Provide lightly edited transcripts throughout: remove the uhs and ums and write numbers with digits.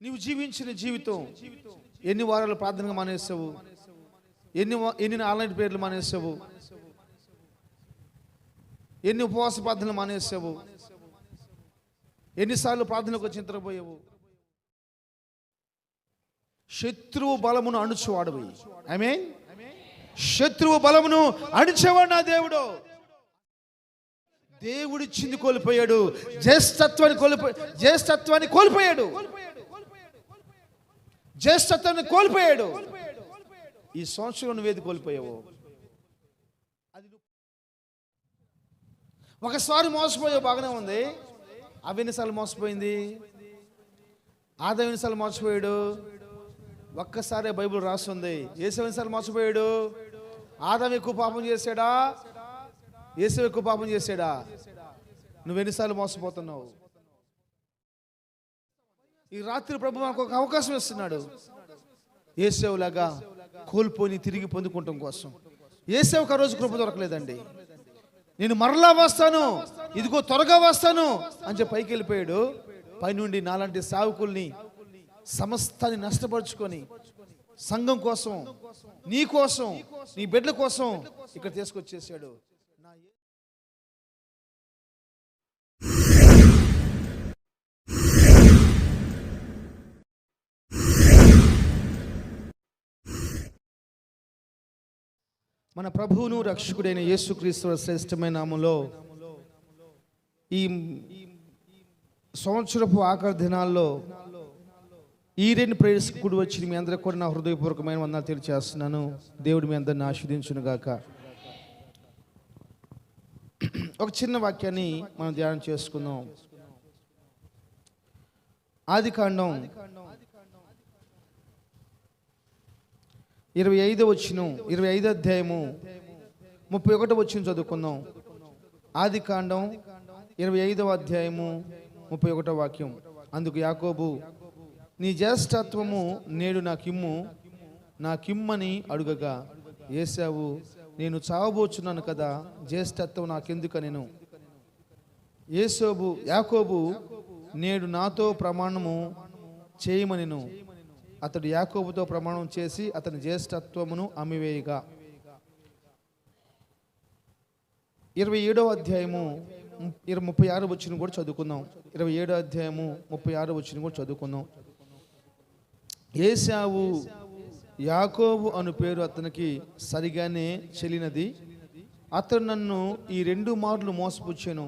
నీవు జీవించిన జీవితం ఎన్ని వారాలు ప్రార్థనగా మానేసావు, ఎన్ని ఆన్లైన్ పేర్లు మానేసావు, ఎన్ని ఉపవాస ప్రార్థనలు మానేసావు, ఎన్నిసార్లు ప్రార్థనకు వచ్చి నిద్రపోయావు. శత్రువు బలమును అణుచువాడవి. ఆమేన్. శత్రువు బలమును అణిచేవాడు నా దేవుడు. దేవుడిచ్చింది కోల్పోయాడు, జ్యేష్ఠత్వాన్ని కోల్పోయాడు. జ్యేష్ఠత్వాన్ని కోల్పోయాడు. ఈ సంవత్సరం నువ్వేది కోల్పోయావు? ఒకసారి మోసపోయావు, బాగానే ఉంది. అవి ఎన్నిసార్లు మోసపోయింది? ఆదాం ఎన్నిసార్లు మోసపోయాడు? ఒక్కసారే బైబిల్ రాస్తుంది. యేసు ఎన్నిసార్లు మోసపోయాడు? ఆదాం ఎక్కువ పాపం చేశాడా, యేసు ఎక్కువ పాపం చేశాడా? నువ్వెన్నిసార్లు మోసపోతున్నావు? ఈ రాత్రి ప్రభు మనకు ఒక అవకాశం ఇస్తున్నాడు. యేసేవులాగా కోల్పోయి తిరిగి పొందుకోవటం కోసం. యేసేవుకు ఆ రోజు కృప దొరకలేదండి. నేను మరలా వస్తాను, ఇదిగో త్వరగా వస్తాను అని చెప్పి పైకి వెళ్ళిపోయాడు. పైనుండి నాలాంటి సావుకుల్ని సమస్తాన్ని నష్టపరుచుకొని సంఘం కోసం, నీ కోసం, నీ బిడ్డల కోసం ఇక్కడ తీసుకొచ్చేసాడు. మన ప్రభువును రక్షకుడైన యేసుక్రీస్తు శ్రేష్టమైన నామములో ఈ సంవత్సరపు ఆఖరి దినాల్లో ఈడెన్ ప్రేయర్స్కి కూడి వచ్చి మీ అందరికీ కూడా నా హృదయపూర్వకమైన వందనాలు తెలియజేస్తున్నాను. దేవుడు మీ అందరిని ఆశీర్వదించును గాక. ఒక చిన్న వాక్యాన్ని మనం ధ్యానం చేసుకుందాం. ఆదికాండం 25 అధ్యాయము 31 వచనం చదువుకుందాం. ఆదికాండం 25 అధ్యాయము 31 వాక్యం. అందుకు యాకోబు, నీ జ్యేష్ఠత్వము నేడు నాకిమ్మని అడుగగా, ఏశావు, నేను చావబోచున్నాను కదా, జ్యేష్ఠత్వం నాకెందుకనెను. యాకోబు నేడు నాతో ప్రమాణము చేయమనెను. అతడు యాకోబుతో ప్రమాణం చేసి అతని జ్యేష్ఠత్వమును అమ్మివేయగా. 27 అధ్యాయము 36 వచనం కూడా చదువుకుందాం. 27 అధ్యాయము 36 వచనం కూడా చదువుకుందాం. ఏశావు యాకోబు అను పేరు అతనికి సరిగానే చెల్లినది. అతడు నన్ను ఈ 2 మార్లు మోసపుచ్చాను,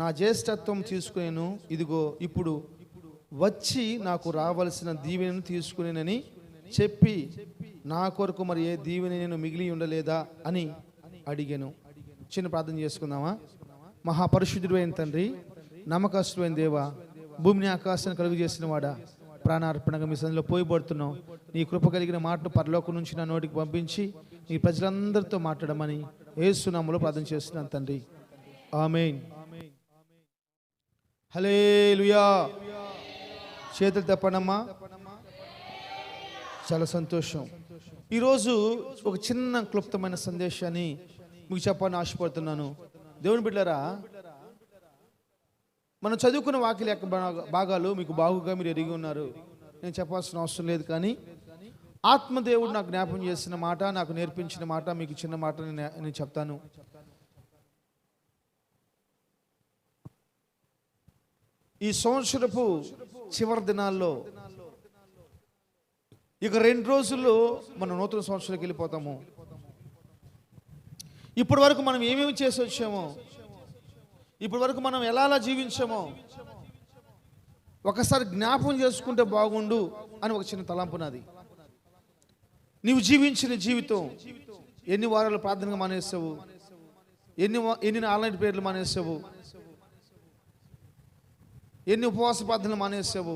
నా జ్యేష్ఠత్వం తీసుకునేను. ఇదిగో ఇప్పుడు వచ్చి నాకు రావలసిన దీవెనను తీసుకునేనని చెప్పి, నా కొరకు మరి ఏ దీవెన నేను మిగిలి ఉండలేదా అని అడిగాను. చిన్న ప్రార్థన చేసుకుందామా. మహాపరిశుద్ధుడు అయిన తండ్రి, నమ్మకస్తుడైన దేవా, భూమిని ఆకాశాన్ని కలుగు చేసిన వాడా, ప్రాణార్పణగా మీ సన్నిధిలో పోయబడుతున్నాం. నీ కృప కలిగిన మాటను పరలోకం నుంచి నా నోటికి పంపించి నీ ప్రజలందరితో మాట్లాడమని యేసు నామములో ప్రార్థన చేస్తున్నాను తండ్రి. ఆమేన్. హల్లెలూయా. చేతులు తప్పనమ్మా. చాలా సంతోషం. ఈరోజు ఒక చిన్న క్లుప్తమైన సందేశాన్ని మీకు చెప్పాలని ఆశపడుతున్నాను. దేవుని బిడ్డలారా, మనం చదువుకున్న వాక్యాల యొక్క భాగాలు మీకు బాగుగా మీరు ఎరిగి ఉన్నారు, నేను చెప్పాల్సిన అవసరం లేదు. కానీ ఆత్మదేవుడు నాకు జ్ఞాపం చేసిన మాట, నాకు నేర్పించిన మాట, మీకు చిన్న మాట నేను చెప్తాను. ఈ సంవత్సరపు చివరి దినాల్లో ఇక 2 రోజుల్లో మనం నూతన సంవత్సరానికి వెళ్ళిపోతాము. ఇప్పటి వరకు మనం ఏమేమి చేసి వచ్చామో, ఇప్పటి వరకు మనం ఎలా జీవించామో ఒకసారి జ్ఞాపకం చేసుకుంటే బాగుండు అని ఒక చిన్న తలంపు నాది. నీవు జీవించిన జీవితం ఎన్ని వారాలు ప్రార్థనగా మానేసావు, ఎన్ని ఆన్లైన్ పేర్లు మానేసావు, ఎన్ని ఉపవాస ప్రార్థనలు మానేసావు,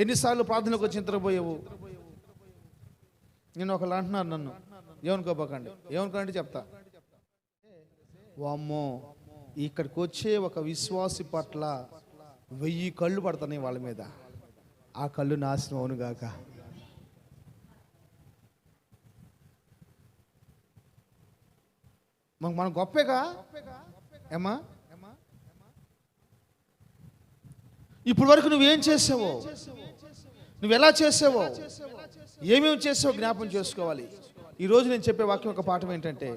ఎన్నిసార్లు ప్రార్థనకు వచ్చి నిద్రపోయావు. నేను ఒకళ్ళు అంటున్నారు నన్ను, ఏమనుకోకండి చెప్తా. వామ్మో, ఇక్కడికి వచ్చే ఒక విశ్వాసి పట్ల 1000 కళ్ళు పడుతున్నాయి వాళ్ళ మీద. ఆ కళ్ళు నాశనం అవునుగాక. మన గొప్పగా ఏమా. ఇప్పుడు వరకు నువ్వేం చేసావో, నువ్వు ఎలా చేసావో, ఏమేమి చేసావో జ్ఞాపం చేసుకోవాలి. ఈరోజు నేను చెప్పే వాక్యం ఒక పాఠం ఏంటంటే,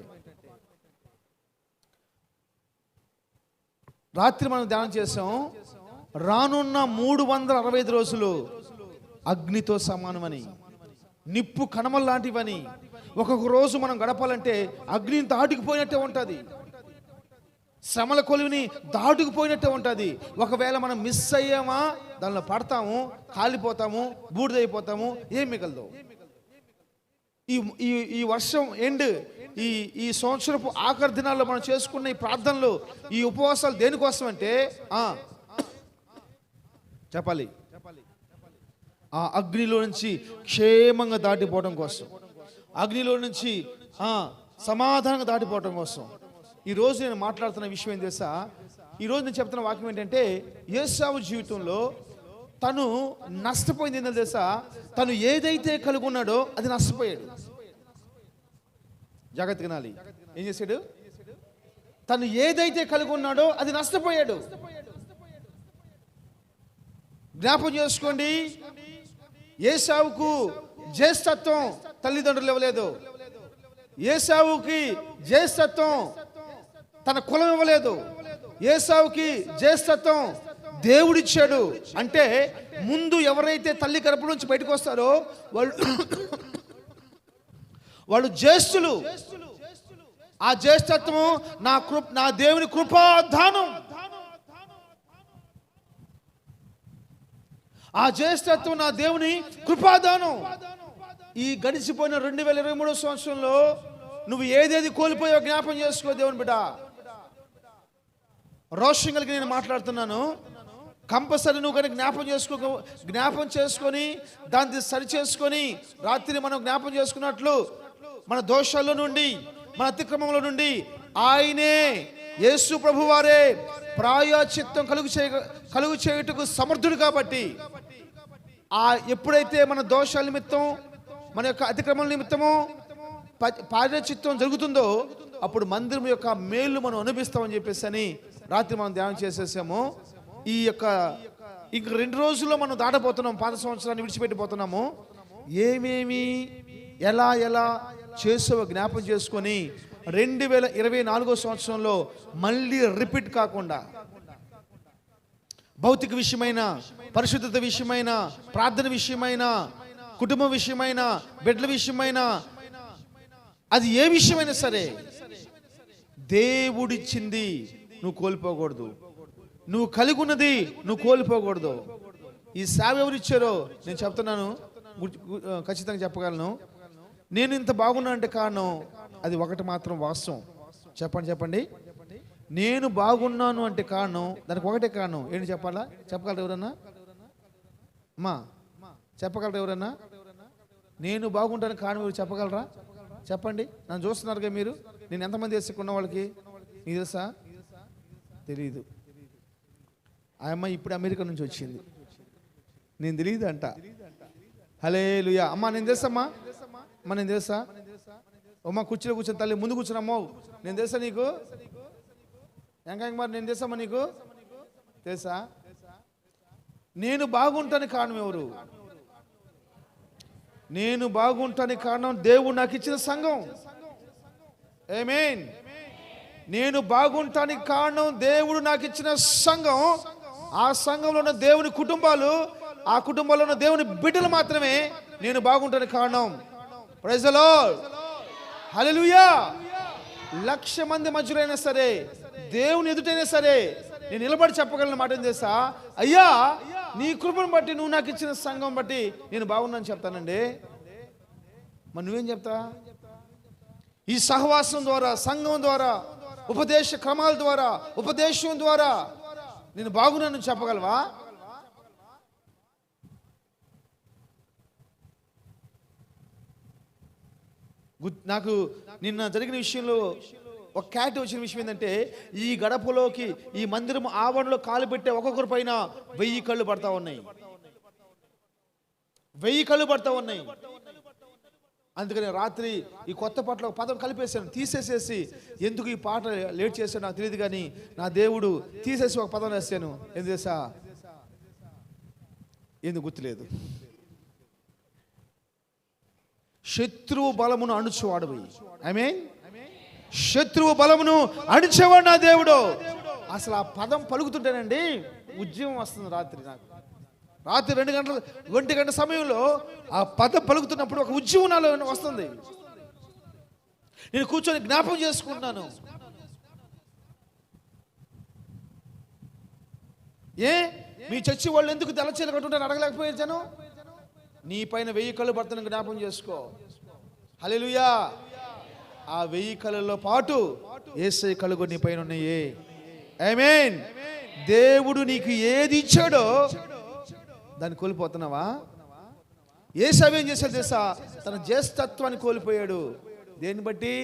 రాత్రి మనం ధ్యానం చేసాం, రానున్న 365 రోజులు అగ్నితో సమానమని, నిప్పు కణమల్ లాంటివని. ఒక్కొక్క రోజు మనం గడపాలంటే అగ్నిని దాటుకుపోయినట్టే ఉంటుంది, శ్రమల కొలువుని దాటుకుపోయినట్టే ఉంటుంది. ఒకవేళ మనం మిస్ అయ్యామా, దానిలో పడతాము, కాలిపోతాము, బూడిదైపోతాము, ఏం మిగలదు. ఈ వర్షం ఎండ్, ఈ సంవత్సరపు ఆఖరి దినాల్లో మనం చేసుకున్న ఈ ప్రార్థనలు, ఈ ఉపవాసాలు దేనికోసం అంటే చెప్పాలి, ఆ అగ్నిలో నుంచి క్షేమంగా దాటిపోవడం కోసం, అగ్నిలో నుంచి సమాధానంగా దాటిపోవడం కోసం. ఈరోజు నేను మాట్లాడుతున్న విషయం ఏం తెలుసా? ఈరోజు నేను చెప్తున్న వాక్యం ఏంటంటే, యేసావు జీవితంలో తను నష్టపోయింది ఏంటో తెలుసా? తను ఏదైతే కలిగి ఉన్నాడో అది నష్టపోయాడు. జాగ్రత్తగా వినాలి. ఏం చేశాడు? తను ఏదైతే కలిగి ఉన్నాడో అది నష్టపోయాడు. జ్ఞాపకం చేసుకోండి, ఏసావుకు జ్యేష్ఠత్వం తల్లిదండ్రులు ఇవ్వలేదు, ఏసావుకి జ్యేష్ఠత్వం తన కులం ఇవ్వలేదు, ఏసావుకి జ్యేష్ఠత్వం దేవుడిచ్చాడు. అంటే ముందు ఎవరైతే తల్లి గర్భం నుంచి బయటకు వస్తారో వాళ్ళు జ్యేష్ఠులు. ఆ జ్యేష్ఠత్వము నా దేవుని కృపాదానం. ఆ జ్యేష్ఠత్వం నా దేవుని కృపాదానం. ఈ గడిచిపోయిన 2023 సంవత్సరంలో నువ్వు ఏదేది కోల్పోయో జ్ఞాపం చేసుకో దేవుని బిడ్డ. రోషం కలిగి నేను మాట్లాడుతున్నాను. కంపల్సరీ నువ్వు కానీ జ్ఞాపం చేసుకొని దాన్ని సరి చేసుకొని, రాత్రి మనం జ్ఞాపం చేసుకున్నట్లు మన దోషాల్లో నుండి, మన అతిక్రమంలో నుండి ఆయనే, యేసు ప్రభు వారే ప్రాయశ్చిత్తం కలుగు చేయుటకు సమర్థుడు. కాబట్టి ఎప్పుడైతే మన దోషాల నిమిత్తం, మన యొక్క అతిక్రమణ నిమిత్తము ప్రాయశ్చిత్తం జరుగుతుందో అప్పుడు మందిరం యొక్క మేలు మనం అనుభవిస్తామని చెప్పేసి అని రాత్రి మనం ధ్యానం చేసేసాము. ఈ యొక్క ఇంక 2 రోజుల్లో మనం దాటపోతున్నాం, పాత సంవత్సరాన్ని విడిచిపెట్టిపోతున్నాము. ఏమేమి ఎలా చేసావో జ్ఞాపం చేసుకొని 2024 సంవత్సరంలో మళ్ళీ రిపీట్ కాకుండా, భౌతిక విషయమైన, పరిశుద్ధత విషయమైన, ప్రార్థన విషయమైన, కుటుంబం విషయమైన, బిడ్డల విషయమైన, అది ఏ విషయమైనా సరే దేవుడిచ్చింది నువ్వు కోల్పోకూడదు. నువ్వు కలిగి ఉన్నది నువ్వు కోల్పోకూడదు. ఈ సేవ ఎవరిచ్చారో నేను చెప్తున్నాను, ఖచ్చితంగా చెప్పగలను. నేను ఇంత బాగున్నా అంటే కారణం అది ఒకటి మాత్రం వాస్తవం. చెప్పండి. నేను బాగున్నాను అంటే కారణం, దానికి ఒకటే కారణం. ఏంటి చెప్పాలా? చెప్పగలరు ఎవరన్నా? అమ్మా చెప్పగలరు ఎవరన్నా? నేను బాగుంటాను కారణం ఎవరు చెప్పగలరా? చెప్పండి. నన్ను చూస్తున్నారుగా మీరు. నేను ఎంతమంది వేసుకున్న వాళ్ళకి నీకు తెలుసా? తెలీదు. ఆ అమ్మాయి ఇప్పుడు అమెరికా నుంచి వచ్చింది, నేను తెలియదు అంట. హల్లెలూయా. అమ్మా నేను తెలుసమ్మా, అమ్మ నేను తెలుసా? అమ్మ కుర్చీలో కూర్చొని తల్లి ముందు కూర్చున్నామ్మో, నేను తెలుసా నీకు? మరి నేను తెలుసమ్మా నీకు? తెలుసా? నేను బాగుంటాను కారణం ఎవరు? నేను బాగుంటానికి కారణం దేవుడు నాకు ఇచ్చిన సంఘం. ఆమేన్. నేను బాగుంటానికి కారణం దేవుడు నాకు ఇచ్చిన సంఘం. ఆ సంఘంలో ఉన్న దేవుని కుటుంబాలు, ఆ కుటుంబంలో ఉన్న దేవుని బిడ్డలు మాత్రమే నేను బాగుంటానికి కారణం. Praise the lord. హల్లెలూయా. 1,00,000 మంది మధ్యలో అయినా సరే, దేవుని ఎదుటైనా సరే నేను నిలబడి చెప్పగలను మాట ఏం తెలుసా? అయ్యా నీ కృపను బట్టి, నువ్వు నాకు ఇచ్చిన సంఘం బట్టి నేను బాగున్నాను చెప్తానండి. మరి నువ్వేం చెప్తా? ఈ సహవాసం ద్వారా, సంఘం ద్వారా, ఉపదేశ క్రమాల ద్వారా, ఉపదేశం ద్వారా నేను బాగున్నాను చెప్పగలవా? నాకు నిన్న జరిగిన విషయంలో ఒక క్యాట్ వచ్చిన విషయం ఏంటంటే, ఈ గడపలోకి, ఈ మందిరం ఆవరణలో కాలు పెట్టే ఒక్కొక్కరి పైన 1000 కళ్ళు పడతా ఉన్నాయి. 1000 కళ్ళు పడతా ఉన్నాయి. అందుకని రాత్రి ఈ కొత్త పాటలో ఒక పదం కలిపేశాను, తీసేసేసి. ఎందుకు ఈ పాట లేట్ చేశాను నాకు తెలియదు, కానీ నా దేవుడు తీసేసి ఒక పదం వేసాను. ఏం చేసా? ఎందుకు గుర్తులేదు? శత్రువు బలమును అణుచువాడు. ఆమేన్. శత్రువు బలమును అణిచేవాడు నా దేవుడు. అసలు ఆ పదం పలుకుతుంటేనండి ఉద్యమం వస్తుంది. రాత్రి 1 గంట సమయంలో ఆ పదం పలుకుతున్నప్పుడు ఒక ఉద్యమం నాలో వస్తుంది. నేను కూర్చొని జ్ఞాపకం చేసుకుంటున్నాను. మీ చర్చి వాళ్ళు ఎందుకు తెల్లచీల కట్టుకుంటారు అడగలేకపోయారు జనం. నీ పైన 1000 కళ్ళు పడుతున్న జ్ఞాపకం చేసుకో. హల్లెలూయా. ఆ 1000 కళ్ళలో పాటు యేసయ్య కళ్ళు కూడా నీ పైన ఉన్నాయి. ఆమేన్. దేవుడు నీకు ఏది ఇచ్చాడో దాన్ని కోల్పోతున్నావా? యేసయ్య ఏం చేశాడు తెలుసా? తన జ్యేష్ఠత్వాన్ని కోల్పోయాడు. దేన్ని బట్టి?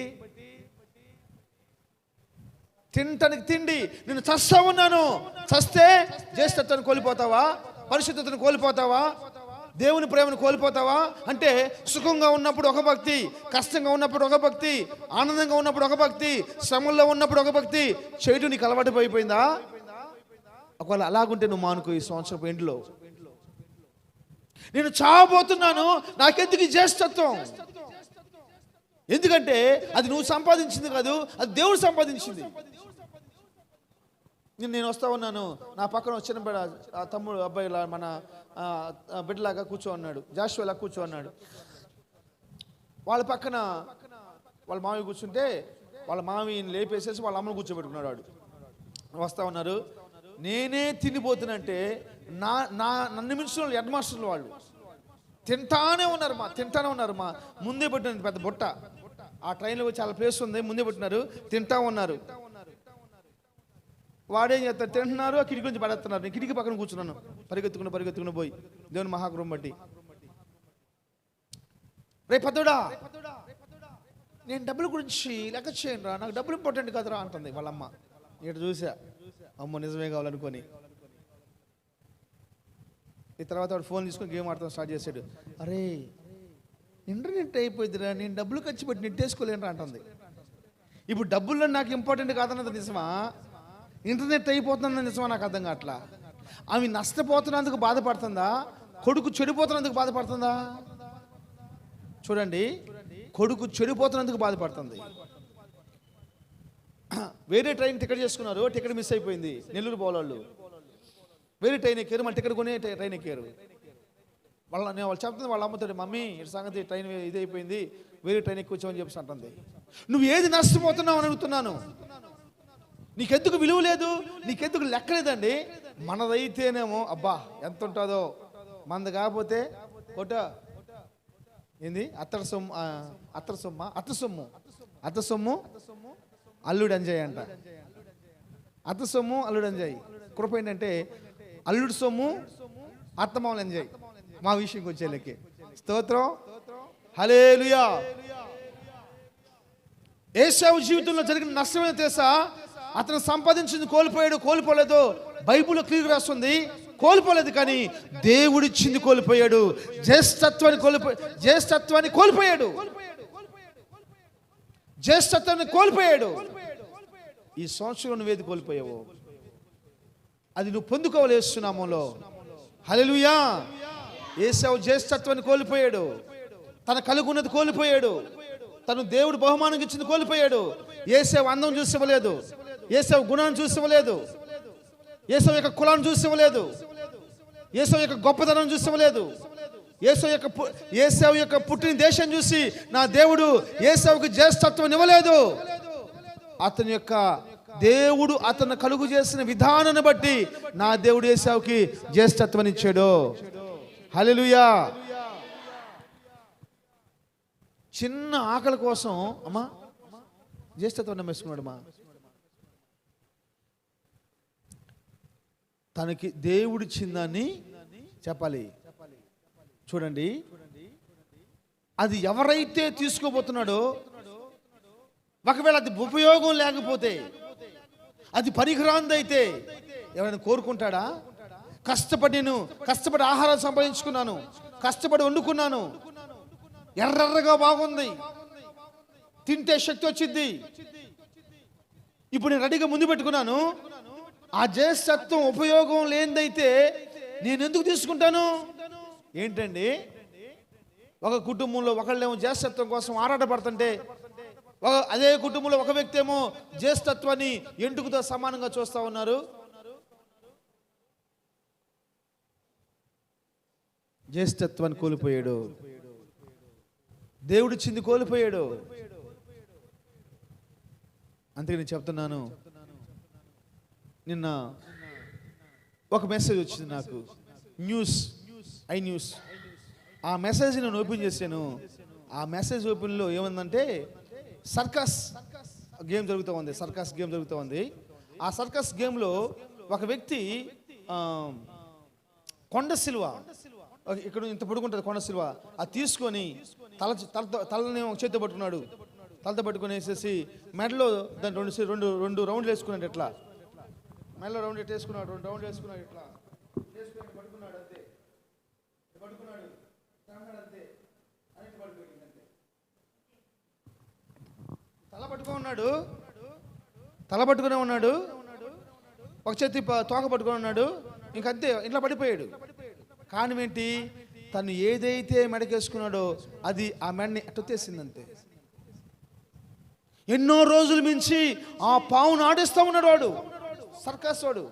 తింటానికి తిండి. నేను చస్తా ఉన్నాను. చస్తే జ్యేష్ఠత్వాన్ని కోల్పోతావా? పరిశుద్ధతను కోల్పోతావా? దేవుని ప్రేమను కోల్పోతావా? అంటే సుఖంగా ఉన్నప్పుడు ఒక భక్తి, కష్టంగా ఉన్నప్పుడు ఒక భక్తి, ఆనందంగా ఉన్నప్పుడు ఒక భక్తి, శ్రమల్లో ఉన్నప్పుడు ఒక భక్తి చేయడం నీకు అలవాటు అయిపోయిందా? ఒకవేళ అలాగుంటే నువ్వు మానుకో. ఈ సంవత్సరపు ఎండ్లో నేను చావబోతున్నాను, నాకెందుకు ఈ జ్యేష్ఠత్వం? ఎందుకంటే అది నువ్వు సంపాదించింది కాదు, అది దేవుడు సంపాదించింది. నేను వస్తా ఉన్నాను, నా పక్కన వచ్చిన తమ్ముడు అబ్బాయి మన బిడ్డలాగా కూర్చో ఉన్నాడు, జాషువాలా కూర్చో ఉన్నాడు. వాళ్ళ పక్కన వాళ్ళ మావి కూర్చుంటే వాళ్ళ మావిని లేపేసేసి వాళ్ళ అమ్మను కూర్చోబెట్టుకున్నాడు. వాడు వస్తా ఉన్నారు. నేనే తినిపోతున్నంటే నన్ను మించిన హెడ్ మాస్టర్లు వాళ్ళు తింటానే ఉన్నారు మా ముందే పెట్టిన పెద్ద బుట్ట. ఆ ట్రైన్లో చాలా ప్లేస్ ఉంది, ముందే పెట్టినారు, తింటా ఉన్నారు. వాడేం చేస్తారు? తింటున్నారు, ఆ కిటికీ నుంచి పడేస్తున్నారు. నేను కిటికీ పక్కన కూర్చున్నాను. పరిగెత్తుకుని పోయి దేవుని మహాకృపం బట్టి, రే పెద్దోడా, నేను డబ్బుల గురించి లెక్క చేయను రా, నాకు డబ్బులు ఇంపార్టెంట్ కదరా అంటుంది వాళ్ళమ్మ. ఇటు చూసా, అమ్మ నిజమే కావాలనుకొని. ఈ తర్వాత వాడు ఫోన్ తీసుకొని గేమ్ ఆడతాం స్టార్ట్ చేశాడు. అరే ఇంటర్నెట్ అయిపోయిందిరా, నేను డబ్బులు ఖర్చు పెట్టి నెట్టేసుకోలేనురా అంటుంది. ఇప్పుడు డబ్బుల్లో నాకు ఇంపార్టెంట్ కాదన్నది నిజమా? ఇంటర్నెట్ అయిపోతుందన్న నిజమా? నాకు అర్థం కావట్లా. ఆమె నష్టపోతున్నందుకు బాధపడుతుందా? కొడుకు చెడిపోతున్నందుకు బాధపడుతుందా? చూడండి, కొడుకు చెడిపోతున్నందుకు బాధపడుతుంది. వేరే ట్రైన్ టికెట్ చేసుకున్నారు, టికెట్ మిస్ అయిపోయింది. నెల్లూరు పోవాళ్ళు వేరే ట్రైన్ ఎక్కారు, మళ్ళీ టికెట్ కొనే ట్రైన్ ఎక్కారు. వాళ్ళు చెప్తుంది వాళ్ళ అమ్మతో, మమ్మీ ఇటు సంగతి ట్రైన్ ఇది అయిపోయింది, వేరే ట్రైన్ ఎక్కువ వచ్చామని చెప్పేసి అంటుంది. నువ్వు ఏది నష్టపోతున్నావు అని అడుగుతున్నాను. నీకెందుకు విలువ లేదు, నీకెందుకు లెక్క లేదండి. మనదైతేనేమో అబ్బా ఎంత ఉంటుందో, మనది కాకపోతే కొట్ట ఏంది అత్త సొమ్ము అల్లుడు ఎంజాయ్ అంట. అత్త సొమ్ము అల్లుడు ఎంజాయ్. కృప ఏంటంటే అల్లుడు సొమ్ము అత్తమామలు ఎంజాయ్. మా విషయంకి వచ్చేళ్ళకి స్తోత్రం, హల్లెలూయా. ఏశావు జీవితంలో జరిగిన నష్టమైన తెలుసా? అతను సంపాదించింది కోల్పోలేదు. బైబిల్లో క్లియర్ రాస్తుంది, కోల్పోలేదు, కానీ దేవుడిచ్చింది కోల్పోయాడు. జ్యేష్ఠత్వాన్ని కోల్పోయాడు. ఈ సంవత్సరం నువ్వేది కోల్పోయావు అది నువ్వు పొందుకోవాలి యేసు నామములో. హల్లెలూయా. ఏశావు జ్యేష్ఠత్వాన్ని కోల్పోయాడు, తన కలుగున్నది కోల్పోయాడు, తను దేవుడు బహుమానం ఇచ్చింది కోల్పోయాడు. ఏశావు అందం చూసి ఇవ్వలేదు, ఏశావు గుణాన్ని చూసి ఇవ్వలేదు, ఏశావు యొక్క కులాన్ని చూసి ఇవ్వలేదు, ఏశావు యొక్క గొప్పతనం చూసి ఇవ్వలేదు, ఏశావు యొక్క పుట్టిన దేశం చూసి నా దేవుడు ఏశావుకి జ్యేష్ఠత్వం ఇవ్వలేదు. అతని యొక్క దేవుడు అతను కలుగు చేసిన విధానాన్ని బట్టి నా దేవుడు ఏశావుకి జ్యేష్ఠత్వం ఇచ్చాడు. హల్లెలూయా. చిన్న ఆకలి కోసం అమ్మా జ్యేష్ఠత్వం నమ్మేసుకున్నాడు. మా తనకి దేవుడిచ్చిందని చెప్పాలి. చూడండి, అది ఎవరైతే తీసుకోబోతున్నాడో, ఒకవేళ అది ఉపయోగం లేకపోతే, అది పనికిరాంది అయితే ఎవరైనా కోరుకుంటాడా? కష్టపడి ఆహారం సంపాదించుకున్నాను, కష్టపడి వండుకున్నాను, ఎర్రగా బాగుంది, తింటే శక్తి వచ్చింది, ఇప్పుడు నేను రెడీగా ముందు పెట్టుకున్నాను. ఆ జ్యేష్ఠత్వం ఉపయోగం లేనిదైతే నేను ఎందుకు తీసుకుంటాను? ఏంటండి, ఒక కుటుంబంలో ఒకళ్ళేమో జ్యేష్ఠత్వం కోసం ఆరాటపడుతుంటే అదే కుటుంబంలో ఒక వ్యక్తి ఏమో జ్యేష్ఠత్వాన్ని ఎంటుకతో సమానంగా చూస్తా ఉన్నారు. జ్యేష్ఠత్వాన్ని కోల్పోయాడు, దేవుడిచ్చింది కోల్పోయాడు. అందుకే నేను చెప్తున్నాను, నిన్న ఒక మెసేజ్ వచ్చింది నాకు, ఐ న్యూస్. ఆ మెసేజ్ నేను ఓపెన్ చేశాను. ఆ మెసేజ్ ఓపెన్లో ఏముందంటే సర్కస్ గేమ్ జరుగుతూ ఉంది. ఆ సర్కస్ గేమ్లో ఒక వ్యక్తి కొండ సిలువ, ఇక్కడ ఇంత పొడుగుంటుంది కొండ సిలువ, అది తీసుకొని తలని చేతితో పట్టుకున్నాడు. తలతో పట్టుకొని వేసేసి మెడలో దాన్ని రెండు రౌండ్లు వేసుకున్నాడు. ఎట్లా మెడలో రౌండ్ వేసుకున్నాడు, 2 రౌండ్లు వేసుకున్నాడు. ఇట్లా వేసుకొని పట్టుకున్నాడు, అంతే పట్టుకున్నాడు, అంతే అని పడిపోయింది. అంతే తల పట్టుకునే ఉన్నాడు, ఒక చేతి తోక పట్టుకొని ఉన్నాడు, ఇంకంతే ఇట్లా పడిపోయాడు. కారణం ఏంటి? తను ఏదైతే మెడకేసుకున్నాడో అది ఆ మెడని అట్టొత్తేసింది. అంతే. ఎన్నో రోజుల మించి ఆ పావును ఆడిస్తూ ఉన్నాడు వాడు, సర్కస్ వాడు.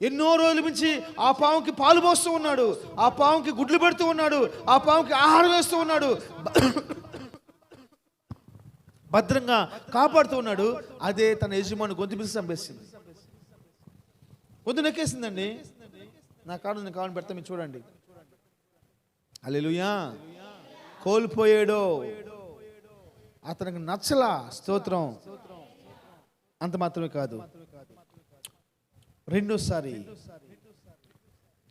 ఎన్నో రోజుల నుంచి ఆ పావుకి పాలు పోస్తూ ఉన్నాడు, ఆ పావుకి గుడ్లు పెడుతూ ఉన్నాడు, ఆ పావుకి ఆహారం వేస్తూ ఉన్నాడు, భద్రంగా కాపాడుతూ ఉన్నాడు. అదే తన యజమాని గొంతు పిలిచి చంపేసింది, గొంతు నొక్కేసిందండి. నా కాడు కావాలని పెడతా, మీరు చూడండి. హల్లెలూయా. కోల్పోయాడు, అతనికి నచ్చలా. స్తోత్రం. అంత మాత్రమే కాదు, రెండోసారి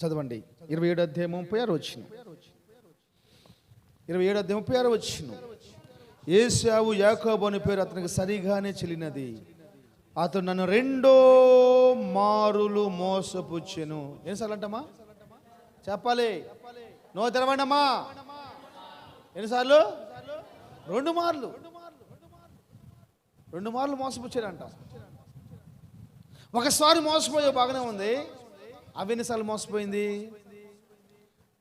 చదవండి 27వ అధ్యాయం 36వ వచనం. 27వ అధ్యాయం 36వ వచనం. ఏశావు యాకోబు అనే పేరు అతనికి సరిగానే చెల్లినది, అతను నన్ను 2 మారులు మోసపుచ్చెను. ఎన్నిసార్లు అంటమ్మా? చెప్పాలి, నో తెరవండమ్మా. ఎన్నిసార్లు? 2 మార్లు. 2 మార్లు మోసపుచ్చాడంట. ఒకసారి మోసపోయే బాగానే ఉంది. అవి ఎన్నిసార్లు మోసపోయింది?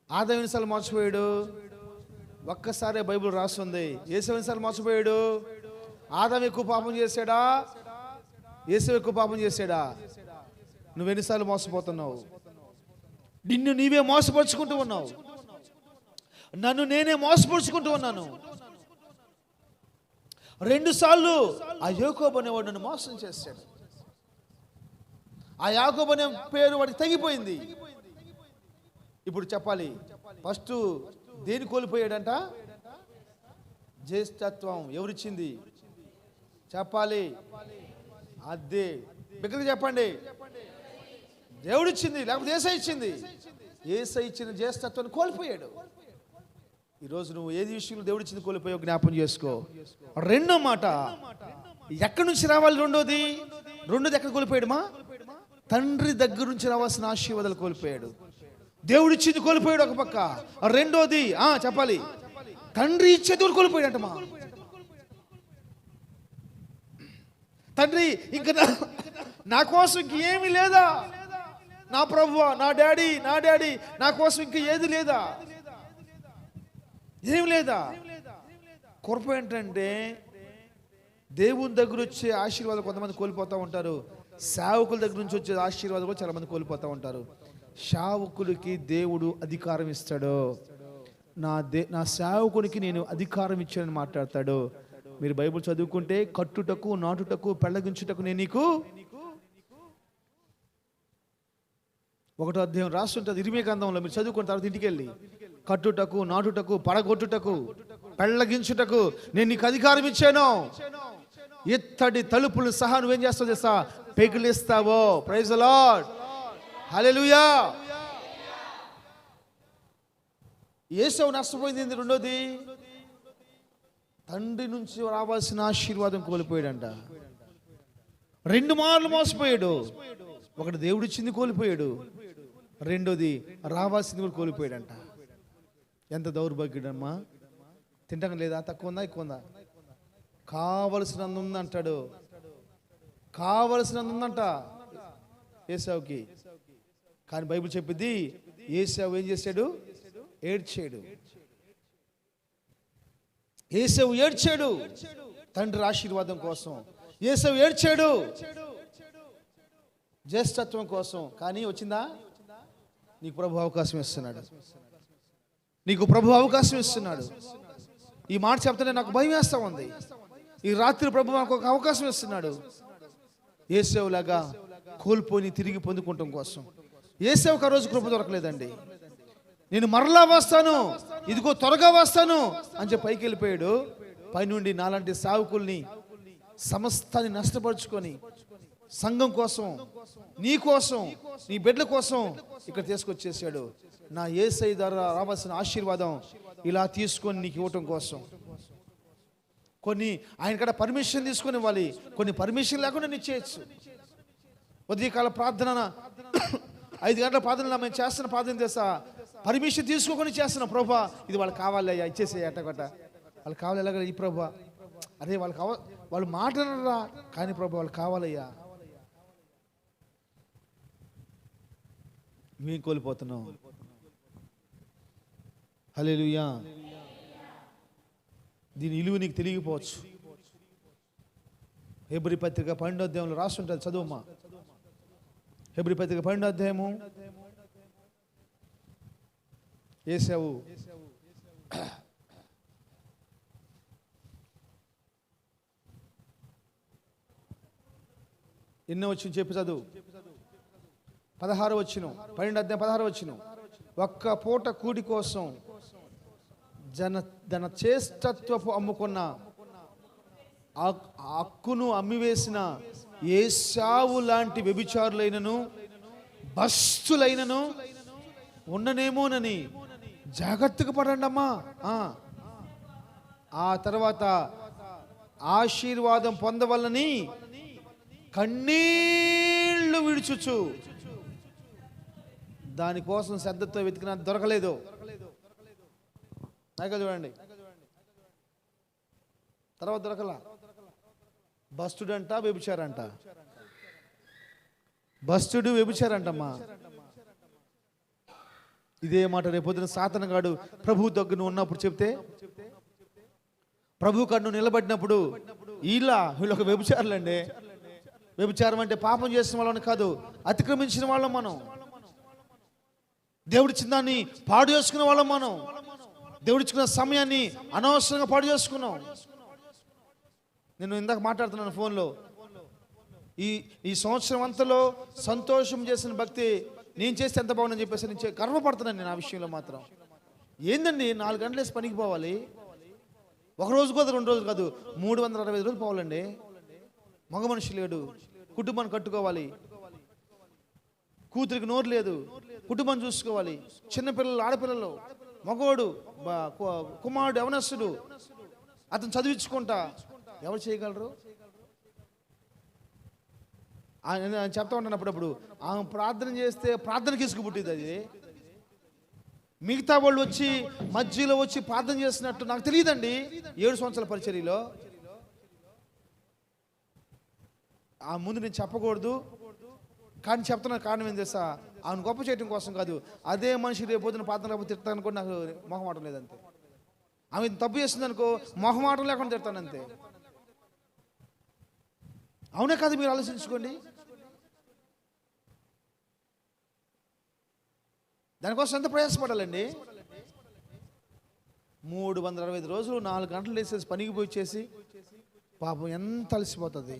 ఆదాం ఎన్నిసార్లు మోసపోయాడు? ఒక్కసారే బైబిల్ రాస్తుంది. యేసు ఎన్నిసార్లు మోసపోయాడు? ఆదాం ఎక్కువ పాపం చేశాడా, యేసు ఎక్కువ పాపం చేశాడా? నువ్వెన్నిసార్లు మోసపోతున్నావు? నిన్ను నీవే మోసపరుచుకుంటూ ఉన్నావు, నన్ను నేనే మోసపరుచుకుంటూ ఉన్నాను. 2 సార్లు ఆ యాకోబు అనేవాడు నన్ను మోసం చేశాడు. ఆ యాకోబు అనే పేరు వాడికి తగ్గిపోయింది. ఇప్పుడు చెప్పాలి, ఫస్ట్ దేని కోల్పోయాడంట? జ్యేష్ఠత్వం. ఎవరిచ్చింది? చెప్పాలి, అదే బిగ్గరగా చెప్పండి. దేవుడిచ్చింది, లేకపోతే యేసయ్య ఇచ్చింది. యేసయ్య ఇచ్చిన జ్యేష్ఠత్వాన్ని కోల్పోయాడు. ఈరోజు నువ్వు ఏది విషయంలో దేవుడిచ్చింది కోల్పోయావు జ్ఞాపం చేసుకో. రెండో మాట, ఎక్కడి నుంచి రావాలి? రెండోది ఎక్కడ కోల్పోయాడుమా? తండ్రి దగ్గర నుంచి రావాల్సిన ఆశీర్వాదాలు కోల్పోయాడు. దేవుడిచ్చింది కోల్పోయాడు ఒక పక్క. రెండోది చెప్పాలి, తండ్రి ఇచ్చేది కోల్పోయాడంటమా. తండ్రి ఇంకా నా కోసం ఇంకేమీ లేదా? నా ప్రభువా, నా డాడీ నా కోసం ఇంకా ఏది లేదా? ఏం లేదా? కృప ఏంటంటే దేవుని దగ్గర వచ్చే ఆశీర్వాదాలు కొంతమంది కోల్పోతూ ఉంటారు. సేవకుల దగ్గర నుంచి వచ్చే ఆశీర్వాదాలు కూడా చాలా మంది కోల్పోతూ ఉంటారు. సేవకులకి దేవుడు అధికారం ఇస్తాడు. నా సేవకునికి నేను అధికారం ఇచ్చానని మాట్లాడతాడు. మీరు బైబిల్ చదువుకుంటే కట్టుటకు, నాటుటకు, పెళ్ళగించుటకు నేను నీకు 1వ అధ్యాయం రాస్తుంటుంది ఇర్మియా గ్రంథంలో. మీరు చదువుకున్న తర్వాత ఇంటికి వెళ్ళి, కట్టుటకు, నాటుటకు, పడగొట్టుటకు, పెళ్ళగించుటకు నేను నీకు అధికారం ఇచ్చాను. ఇత్తడి తలుపులు సహా నువ్వేం చేస్తావు తెలుసా? పెగిలిస్తావో. Praise the lord. హల్లెలూయా. యేసు నష్టపోయింది. రెండోది, తండ్రి నుంచి రావాల్సిన ఆశీర్వాదం కోల్పోయాడంట. 2 మార్లు మోసపోయాడు. ఒకటి దేవుడిచ్చింది కోల్పోయాడు, రెండోది రావాల్సింది కూడా కోల్పోయాడంట. ఎంత దౌర్భాగ్యుడమ్మా. తింటం లేదా? తక్కువ ఉందా, ఎక్కువ ఉందా? కావలసినంత ఉందంటాడు. కావలసినంత ఉందంట ఏసావుకి. కానీ బైబిల్ చెప్పింది ఏశావు ఏం చేశాడు? ఏడ్చాడు. ఏశావు ఏడ్చాడు తండ్రి ఆశీర్వాదం కోసం. ఏశావు ఏడ్చాడు జ్యేష్ఠత్వం కోసం. కానీ వచ్చిందా? నీకు ప్రభు అవకాశం ఇస్తున్నాడు. నీకు ప్రభు అవకాశం ఇస్తున్నాడు. ఈ మాట చెప్తానే నాకు భయం వేస్తా ఉంది. ఈ రాత్రి ప్రభు నాకు ఒక అవకాశం ఇస్తున్నాడు. ఏశావులాగా కోల్పోయి తిరిగి పొందుకోవటం కోసం. ఏశావుకు ఆ రోజు కృప దొరకలేదండి. నేను మరలా వస్తాను, ఇదిగో త్వరగా వస్తాను అని చెప్పి పైకి వెళ్ళిపోయాడు. పైనుండి నాలాంటి సావుకుల్ని సమస్తాన్ని నష్టపరుచుకొని సంఘం కోసం, నీ కోసం, నీ బిడ్డల కోసం ఇక్కడ తీసుకొచ్చేసాడు. నా యేసయ్య ద్వారా రావాల్సిన ఆశీర్వాదం ఇలా తీసుకొని నీకు ఇవ్వటం కోసం. కొన్ని ఆయన కాడ పర్మిషన్ తీసుకొని ఇవ్వాలి, కొన్ని పర్మిషన్ లేకుండా నిశ్చయచ్చు. ఉదయకాల ప్రార్థన 5 గంటల ప్రార్థన మేము చేస్తున్న ప్రార్థన చేస్తా, పర్మిషన్ తీసుకోకుండా చేస్తున్నా. ప్రభా ఇది వాళ్ళకి కావాలయ్యా, ఇచ్చేసేయ అట్టగట్ట. వాళ్ళు కావాలి ఎలాగ ఈ ప్రభా, అదే వాళ్ళు వాళ్ళు మాట్లాడరా కానీ ప్రభా వాళ్ళు కావాలయ్యా. మేము కోల్పోతున్నాం. హల్లెలూయా. దీని ఇలువ నీకు తెలియకపోవచ్చు. హెబ్రీ పత్రిక 12వ అధ్యాయంలో రాసి ఉంటుంది, చదువుమా. హెబ్రీ పత్రిక 12వ అధ్యాయము. ఏశావు ఎన్నో వచ్చిన చెప్పి చదువు. 16వ వచనం, 12వ అధ్యాయం 16వ వచనం. ఒక్క పూట కూడి కోసం తన చేష్టత్వపు అమ్ముకున్న హక్కును అమ్మివేసిన ఏశావు లాంటి వ్యభిచారులైనను భస్తులైనను ఉండనేమోనని జాగ్రత్తగా పడండి అమ్మా. ఆ తర్వాత ఆశీర్వాదం పొందవలని కన్నీళ్లు విడుచుచు దానికోసం శ్రద్ధతో వెతికినా దొరకలేదు. నాయక చూడండి, తర్వాత దొరకలా. భస్తుడంట, వ్యభిచారంట. భస్తుడు వ్యభిచారంటమ్మా. ఇదే మాట రేపొద్దున సాతానుగాడు ప్రభు దగ్గర ఉన్నప్పుడు చెప్తే, ప్రభు కన్ను నిలబడినప్పుడు వీళ్ళు ఒక వ్యభిచారులండి. వ్యభిచారం అంటే పాపం చేసిన వాళ్ళని కాదు, అతిక్రమించిన వాళ్ళం మనం. దేవుడిచ్చిన దాన్ని పాడు చేసుకున్న వాళ్ళం మనం. దేవుడిచ్చిన సమయాన్ని అనవసరంగా పాడు చేసుకున్నాం. నేను ఇందాక మాట్లాడుతున్నాను ఫోన్లో. ఈ సంవత్సరం అంతలో సంతోషం చేసిన భక్తి నేను చేస్తే ఎంత బాగుందని చెప్పేసి నేను గర్వపడుతున్నాను. నేను ఆ విషయంలో మాత్రం ఏందండి, 4 గంటలు వేసి పనికి పోవాలి. ఒక రోజు కాదు, 2 రోజులు కాదు, 365 రోజులు పోవాలండి. మగ మనిషి లేడు, కుటుంబాన్ని కట్టుకోవాలి. కూతురికి నోరు లేదు, కుటుంబాన్ని చూసుకోవాలి. చిన్నపిల్లలు, ఆడపిల్లలు, మగవాడు, కుమారుడు, యవనస్తుడు, అతను చదివించుకుంటా. ఎవరు చేయగలరు? ఆయన చెప్తా ఉంటాను అప్పుడప్పుడు, ఆమె ప్రార్థన చేస్తే ప్రార్థనకి ఇసుకు పుట్టింది. అది మిగతా వాళ్ళు వచ్చి మధ్యలో వచ్చి ప్రార్థన చేస్తున్నట్టు నాకు తెలియదండి. 7 సంవత్సరాల పరిచర్యలో ఆ ముందు నేను చెప్పకూడదు, కానీ చెప్తున్న కారణం ఏం చేస్తా, ఆమెను గొప్ప చేయడం కోసం కాదు. అదే మనిషి రేపు పొద్దున ప్రార్థన లేకపోతే తిడతాను కూడా నాకు మొహమాటం లేదంతే. ఆమె తప్పు చేస్తుంది అనుకో, మొహమాటం లేకుండా తిడతాను అంతే. అవునే కాదు, మీరు ఆలోచించుకోండి. దానికోసం ఎంత ప్రయాసపడాలండి? 365 రోజులు 4 గంటలు వేసేసి పనికి పోయి చేసి పాపం ఎంత అలసిపోతుంది.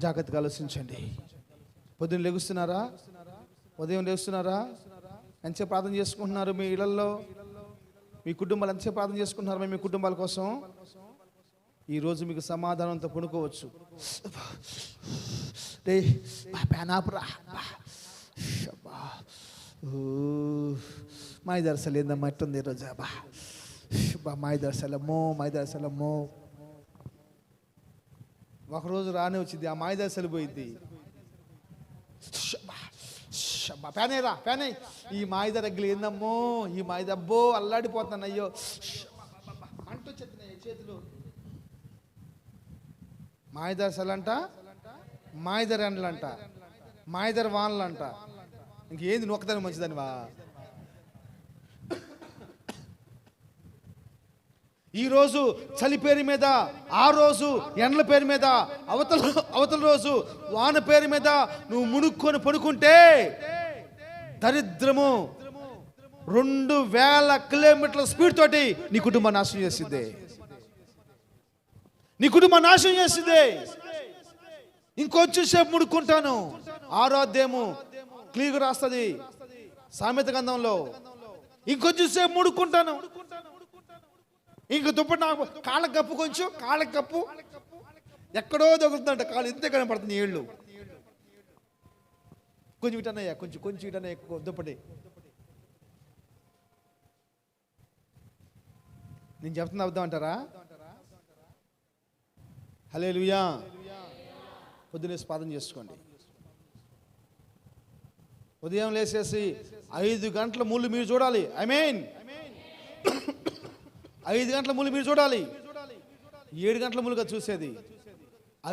జాగ్రత్తగా ఆలోచించండి. పొద్దున్న లెగుస్తున్నారా? ఉదయం లేస్తున్నారా? ఎంతసేపు ప్రార్థన చేసుకుంటున్నారు? మీ ఇళ్లలో మీ కుటుంబాలు ఎంతసేపు ప్రార్థన చేసుకుంటున్నారు? మీ కుటుంబాల కోసం ఈరోజు మీకు సమాధానంతో పడుకోవచ్చు. మాయదర్శలు ఏందమ్మా ఎట్టుంది ఈరోజు? మాయదర్శలమ్మో ఒకరోజు రానే వచ్చింది, ఆ మాయదర్శలు పోయింది. పేనే ఈ మాయద రగ్గులు ఏందమ్మో, ఈ మాయదబ్బో అల్లాడిపోతాను. అయ్యో అంటూ చెప్తున్నాయి చేతులు. మాయదర్శలంట మాయదర్ ఎండలంట, మాయదర్ వానలంట. ఇంకేంది నొక్కదాని మంచిదానివా? ఈరోజు చలి పేరు మీద, ఆ రోజు ఎండల పేరు మీద, అవతల రోజు వాన పేరు మీద నువ్వు మునుక్కొని పడుకుంటే దరిద్రము 2000 కిలోమీటర్ల స్పీడ్ తోటి నీ కుటుంబాన్ని నాశనం చేసింది. నీ కుటుంబాన్ని నాశనం చేసింది. ఇంకొంచెం సేపు ముడుకుంటాను. 6వ అధ్యాయము క్లియర్గా రాస్తుంది సామెత గ్రంథంలో. ఇంకొంచెం సేపు ముడుకుంటాను. ఇంక దుప్పటి నాకు కాళ్ళకి కప్పు, కొంచెం కాళ్ళకి కప్పు. ఎక్కడో దొరుకుతుందంట కాళ్ళు, ఇంతే కనపడుతుంది ఏళ్ళు. కొంచెం ఇటనయ్యా, కొంచెం ఇటనయ్యా దుప్పటి. నేను చెప్తున్నా అబద్ధం అంటారా? హల్లెలూయా. పొద్దున్నే ప్రార్థన చేసుకోండి. ఉదయం లేచేసి 5 గంటల ముళ్ళు మీరు చూడాలి. ఐ మీన్ 5 గంటల ముళ్ళు మీరు చూడాలి. 7 గంటల ముళ్ళుగా చూసేది.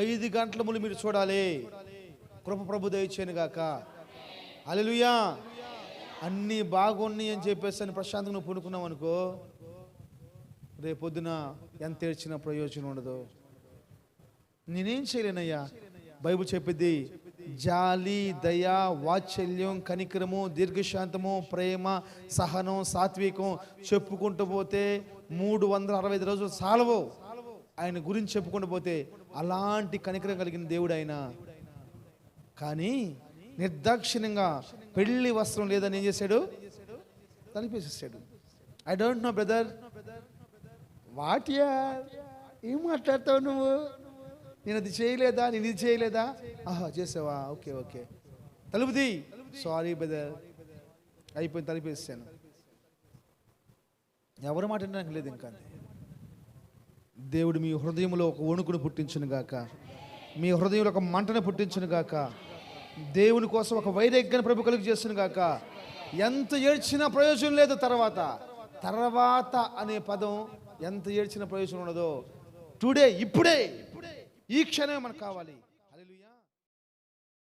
5 గంటల ముళ్ళు మీరు చూడాలి. కృప ప్రభు దయచేయను గాక. హల్లెలూయా. అన్నీ బాగున్నాయి అని చెప్పేసి అని ప్రశాంతంగా నువ్వు పడుకున్నావు అనుకో, రేపొద్దున ఎంత ఏడ్చినా ప్రయోజనం ఉండదు. నేనేం చేయలేనయ్యా. బైబిల్ చెప్పిద్ది, జాలి, దయ, వాత్సల్యం, కనికరము, దీర్ఘశాంతము, ప్రేమ, సహనం, సాత్వికం చెప్పుకుంటూ పోతే 365 రోజులు సాలవు. ఆయన గురించి చెప్పుకుంటూ పోతే అలాంటి కనికరం కలిగిన దేవుడు ఆయన. కానీ నిర్దాక్షిణ్యంగా పెళ్లి వస్త్రం లేదని ఏం చేశాడు? తలిపేసేసాడు. I don't know brother. What ya, ఏం మాట్లాడతావు నువ్వు? నేను అది చేయలేదా, నేను ఇది చేయలేదా? ఆహా చేసావా, ఓకే తలుపుది. సారీ బ్రదర్, అయిపోయింది, తలిపేసాను. ఎవరు మాట నాకు లేదు ఇంకా. దేవుడు మీ హృదయంలో ఒక వణుకును పుట్టించును గాక. మీ హృదయంలో ఒక మంటను పుట్టించును గాక. దేవుని కోసం ఒక వైరాగ్యాన్ని ప్రభు కలుగు చేస్తును గాక. ఎంత ఏడ్చినా ప్రయోజనం లేదు. తర్వాత అనే పదం ఎంత ఏడ్చిన ప్రయోజనం ఉండదో టుడే, ఇప్పుడే, ఈ క్షణమే మనకు కావాలి.